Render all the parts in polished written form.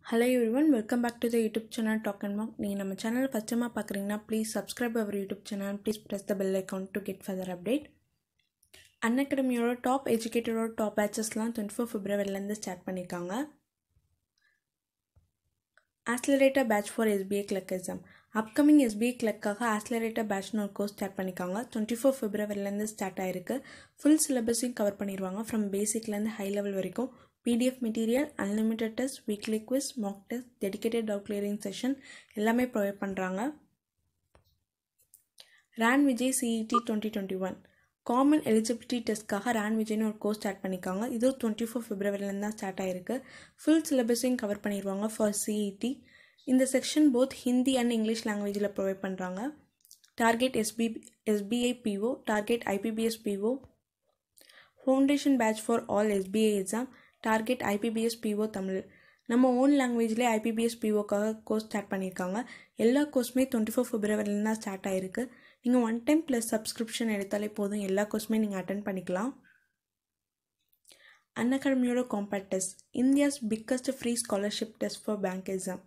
Hello everyone, welcome back to the YouTube channel Talk and Walk. நீங்க நம்ம சேனலை first டைமா பார்க்குறீங்கன்னா please subscribe our YouTube channel and please press the bell icon to get further update. Unacademyயோட top எஜுகேட்டரோட top பேட்சஸ்லாம் 24 ஃபெப்ரவரிலேருந்து start பண்ணியிருக்காங்க. Accelerator batch for SBA clerk exam. Upcoming SBA கிளர்க்காக ஆக்ஸலரேட்டர் பேட்ச்னு ஒரு கோர்ஸ் ஸ்டார்ட் பண்ணியிருக்காங்க. 24 ஃபெப்ரவரிலேருந்து ஸ்டார்ட் ஆயிருக்கு. ஃபுல் சிலபஸையும் கவர் பண்ணிடுவாங்க ஃப்ரம் பேசிக்லேருந்து ஹை லெவல் வரைக்கும். PDF material, unlimited test, weekly quiz, mock test, dedicated doubt clearing session எல்லாமே ப்ரொவைட் பண்ணுறாங்க. Ran Vijay CET 2021 common eligibility டெஸ்ட்காக ரான் விஜய்னு ஒரு கோர்ஸ் ஸ்டார்ட் பண்ணியிருக்காங்க. இது 24 ஃபெப்ரவரிலேருந்து தான் ஸ்டார்ட் ஆயிருக்கு. ஃபுல் சிலபஸையும் கவர் பண்ணிடுவாங்க ஃபார் CET. இந்த section both Hindi and English லாங்குவேஜில் ப்ரொவைட் பண்ணுறாங்க. Target SBI PO, target IPBS PO, foundation batch for all SBA exam, target IPBS PO Tamil. நம்ம ஓன் லாங்குவேஜ்லேயே IPBS POக்காக கோர்ஸ் ஸ்டார்ட் பண்ணியிருக்காங்க. எல்லா கோர்ஸுமே 24 ஃபெப்ரவரிலேருந்து தான் ஸ்டார்ட் ஆயிருக்கு. நீங்கள் 1 டைம் ப்ளஸ் சப்ஸ்கிரிப்ஷன் எடுத்தாலே போதும், எல்லா கோர்ஸுமே நீங்கள் அட்டென்ட் பண்ணிக்கலாம். அன்அகாடமியோட compact test, India's biggest free scholarship test for bank exam.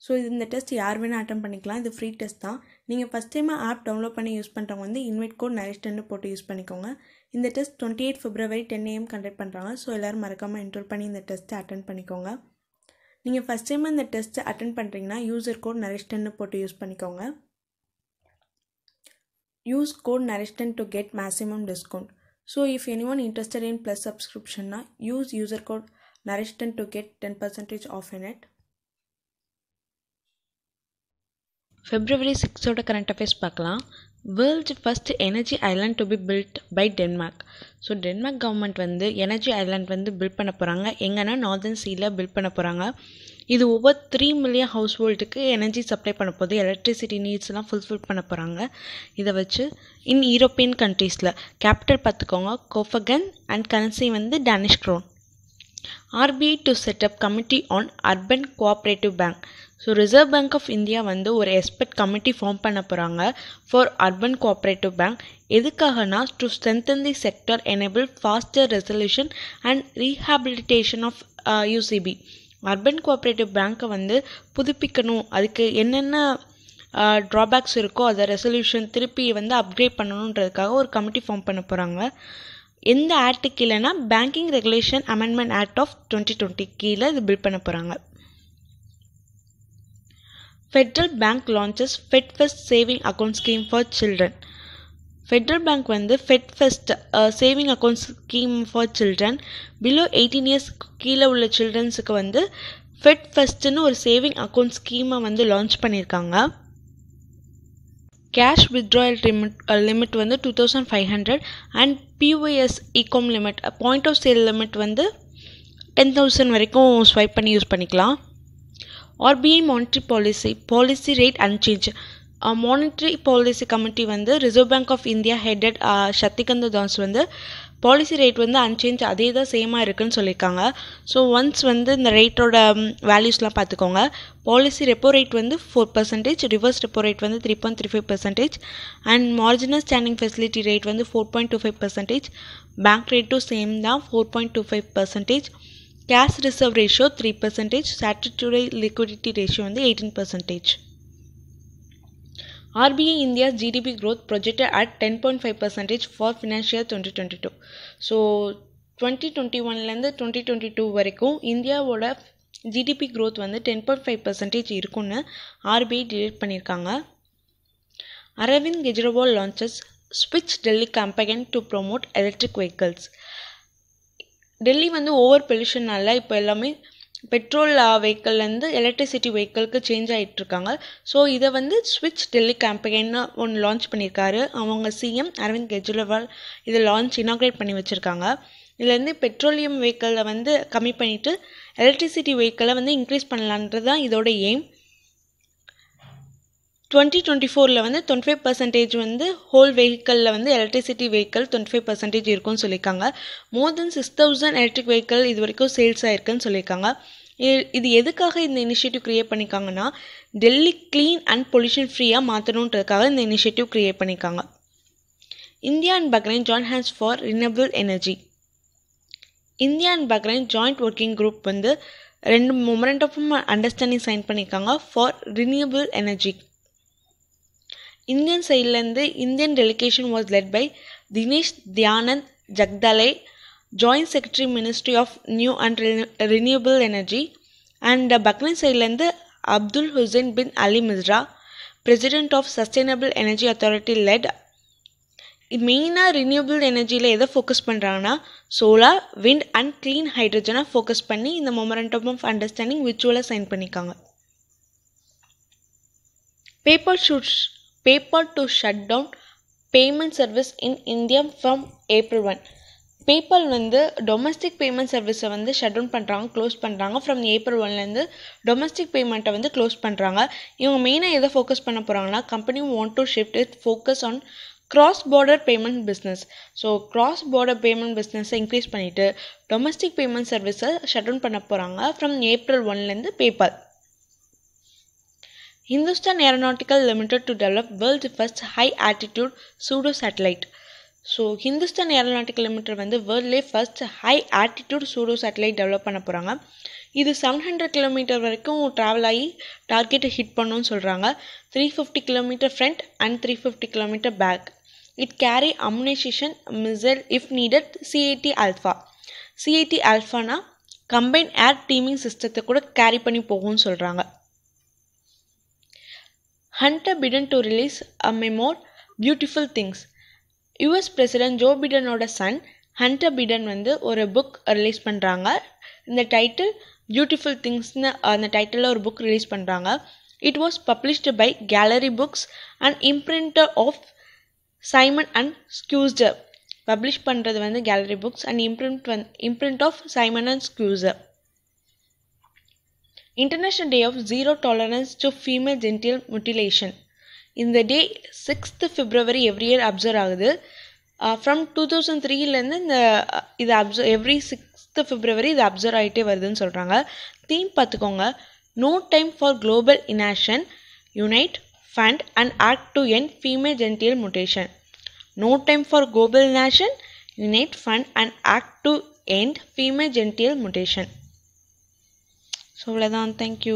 So இந்த டெஸ்ட் யார் வேணால் அட்டன் பண்ணிக்கலாம். இது ஃப்ரீ டெஸ்ட் தான். நீங்கள் ஃபஸ்ட் டைமாக ஆப் டவுன்லோட் பண்ணி யூஸ் பண்ணுறவங்க வந்து இன்வைட் கோட் நரேஷ்டன்னு போட்டு யூஸ் பண்ணிக்கோங்க. இந்த டெஸ்ட் 28 ஃபெப்ரவரி 10 AM கண்டக்ட் பண்ணுறாங்க. ஸோ எல்லோரும் மறக்காமல் என்ரோல் பண்ணி இந்த டெஸ்ட்டை அட்டன் பண்ணிக்கோங்க. நீங்கள் ஃபஸ்ட் டைமாக இந்த டெஸ்ட்டை அட்டன் பண்ணுறீங்கன்னா யூசர் கோட் நரேஷ்டன்னு போட்டு யூஸ் பண்ணிக்கோங்க. யூஸ் கோட் நரேஷ்டன் to get maximum discount. So if anyone interested in plus subscription use user code nareshton to get 10% off in it. February 6th current affairs பார்க்கலாம். World first energy island to be built by Denmark. So Denmark government வந்து energy island வந்து build பண்ண போகிறாங்க. எங்கன்னா northern சீல build பண்ண போகிறாங்க. இது ஓவர் 3 மில்லியன் ஹவுஸ் ஹோல்டுக்கு எனர்ஜி சப்ளை பண்ண போது, எலக்ட்ரிசிட்டி நீட்ஸ்லாம் ஃபுல்ஃபில் பண்ண போகிறாங்க. இதை வச்சு யூரோப்பியன் கண்ட்ரீஸில் கேபிட்டல் பார்த்துக்கோங்க கோஃபகன் அண்ட் கரன்சி வந்து Danish krone. RBI to set up committee on urban cooperative bank. So reserve bank of India வந்து ஒரு எக்ஸ்பர்ட் கமிட்டி ஃபார்ம் பண்ண போகிறாங்க ஃபார் அர்பன் கோஆப்ரேட்டிவ் பேங்க். எதுக்காகனா to strengthen the sector, enable faster resolution and rehabilitation of UCB. Urban cooperative பேங்க்கை வந்து புதுப்பிக்கணும், அதுக்கு என்னென்ன ட்ராபேக்ஸ் இருக்கோ அதை ரெசல்யூஷன் திருப்பி வந்து அப்கிரேட் பண்ணணுன்றதுக்காக ஒரு கமிட்டி ஃபார்ம் பண்ண போகிறாங்க. எந்த ஆக்ட் கீழேனா banking regulation amendment act of 2020 கீழே இது பில்ட் பண்ண போகிறாங்க. Federal bank launches Fedfest saving account scheme for children. Federal bank வந்து Fedfest saving account scheme for children below 18 years கீழே உள்ள சில்ட்ரன்ஸுக்கு வந்து ஃபெட்ஃபெஸ்ட்னு ஒரு சேவிங் அக்கௌண்ட் ஸ்கீமை வந்து லான்ச் பண்ணியிருக்காங்க. கேஷ் வித்ட்ராயல் லிமிட் வந்து 2500 and POS ecom limit, point of sale limit வந்து 10,000 வரைக்கும் ஸ்வைப் பண்ணி யூஸ் பண்ணிக்கலாம். RBI monetary policy rate unchanged. Monetary policy committee வந்து reserve bank of India headed Shaktikanta Das வந்து பாலிசி ரேட் வந்து அன்சேஞ்ச் அதே தான் சேமாக இருக்குன்னு சொல்லியிருக்காங்க. ஸோ ஒன்ஸ் வந்து இந்த ரேட்டோட வேல்யூஸ்லாம் பார்த்துக்கோங்க. பாலிசி ரெப்போ ரேட் வந்து 4%, ரிவர்ஸ் ரெப்போ ரேட் வந்து 3.35% and marginal standing facility rate வந்து 4.25%. பேங்க் ரேட்டும் சேம் தான் 4.25%. Cash reserve ratio 3%, statutory liquidity ratio வந்து 18%. RBI India's GDP growth projected at 10.5% for financial year 2022. So 2021லேருந்து 2022 வரைக்கும் இந்தியாவோட GDP growth வந்து 10.5% இருக்குன்னு RBI டிலேட் பண்ணியிருக்காங்க. அரவிந்த் கெஜ்ரிவால் லான்ச்சஸ் ஸ்விட்ச் Delhi campaign to promote electric vehicles. Delhi வந்து ஓவர் பொல்யூஷனால இப்போ எல்லாமே பெட்ரோல் வெஹிக்கல்லேருந்து எலக்ட்ரிசிட்டி வெஹிக்கலுக்கு சேஞ்ச் ஆகிட்டுருக்காங்க. ஸோ இதை வந்து ஸ்விட்ச் டெல்லி கேம்பெயின்னு ஒன்று லான்ச் பண்ணியிருக்காரு அவங்க CM அரவிந்த் கெஜ்ரிவால். இதை இனாக்ரேட் பண்ணி வச்சுருக்காங்க. இதுலேருந்து பெட்ரோலியம் வெஹிக்கலை வந்து கம்மி பண்ணிவிட்டு எலக்ட்ரிசிட்டி வெஹிக்கலை வந்து இன்க்ரீஸ் பண்ணலான்றது தான் இதோட எய்ம். 2024 வந்து 25% வந்து ஹோல் வெஹிக்கலில் வந்து எலக்ட்ரிசிட்டி வெஹிக்கல் 25% இருக்குன்னு சொல்லியிருக்காங்க. மோர் தென் 6,000 எலக்ட்ரிக் வெஹிக்கல் இது வரைக்கும் சேல்ஸ் ஆகிருக்குன்னு சொல்லியிருக்காங்க. இது எதுக்காக இந்த இனிஷியேட்டிவ் க்ரியேட் பண்ணியிருக்காங்கன்னா டெல்லி க்ளீன் அண்ட் பொல்யூஷன் ஃப்ரீயாக மாற்றணுன்றதுக்காக இந்த இனிஷியேட்டிவ் க்ரியேட் பண்ணியிருக்காங்க. India and Bahrain join hands for renewable energy. India and Bahrain joint working group வந்து 2 மெமரண்டம் ஆஃப் அண்டர்ஸ்டாண்டிங் சைன் பண்ணியிருக்காங்க ஃபார் ரினியூவபிள் எனர்ஜி. இந்தியன் சைட்லேருந்து Indian delegation was led by Dinesh Dayanand Jagdale, joint secretary ministry of new and renewable energy. And Bahrain சைட்லேருந்து Abdul Hussain bin Ali Mishra, president of sustainable energy authority led. மெயினாக renewable எனர்ஜியில் எதை focus பண்ணுறாங்கன்னா solar, wind and clean ஹைட்ரஜனை focus பண்ணி இந்த memorandum of understanding விர்ச்சுவலாக sign பண்ணியிருக்காங்க. PayPal to shut down payment service in India from April 1. PayPal வந்து டொமஸ்டிக் பேமெண்ட் சர்வீஸை வந்து ஷட் டவுன் பண்ணுறாங்க, க்ளோஸ் பண்ணுறாங்க. ஃப்ரம் April 1லேருந்து டொமஸ்டிக் பேமெண்ட்டை வந்து க்ளோஸ் பண்ணுறாங்க. இவங்க மெயினாக எதை ஃபோக்கஸ் பண்ண போகிறாங்கன்னா company want to shift it focus on cross border payment business. So cross border payment business-ஐ இன்க்ரீஸ் பண்ணிவிட்டு டொமஸ்டிக் பேமெண்ட் சர்வீஸை ஷட் டவுன் பண்ண போகிறாங்க ஃப்ரம் April 1லேருந்து PayPal. Hindustan Aeronautical Limited to develop world's first high altitude pseudo satellite. So Hindustan Aeronautical Limited வந்து வேர்ல்ட்லேயே first high altitude pseudo satellite develop பண்ண போகிறாங்க. இது 700 கிலோமீட்டர் வரைக்கும் ட்ராவல் ஆகி டார்கெட்டை ஹிட் பண்ணணும்னு சொல்கிறாங்க. 350 kilometre front and 350 kilometre back. It carry ammunition missile if needed CAT alpha. CAT ஆல்ஃபானா கம்பைன் ஏர் டீமிங் சிஸ்டத்தை கூட கேரி பண்ணி போகும்னு சொல்கிறாங்க. Hunter Biden to release a memoir, Beautiful Things. US president Joe பிடனோட சன் ஹண்டர் பிடன் வந்து ஒரு book release பண்ணுறாங்க. இந்த டைட்டில் பியூட்டிஃபுல் திங்ஸ்னு அந்த டைட்டிலில் ஒரு புக் ரிலீஸ் பண்ணுறாங்க. It was published by gallery books and imprinter of Simon and Schuster. Publish பண்ணுறது வந்து gallery books and imprint of Simon and Schuster. International Day of Zero Tolerance to Female Genital Mutilation. இந்த டே 6th February every year observe ஆகுது. From 2003லேருந்து இது every 6th February இது observe ஆகிட்டே வருதுன்னு சொல்கிறாங்க. Theme பார்த்துக்கோங்க, no time for global inaction, unite, fund and act to end female genital mutation. No time for global inaction, unite, fund and act to end female genital mutation. So அவ்வளோதான். Thank you.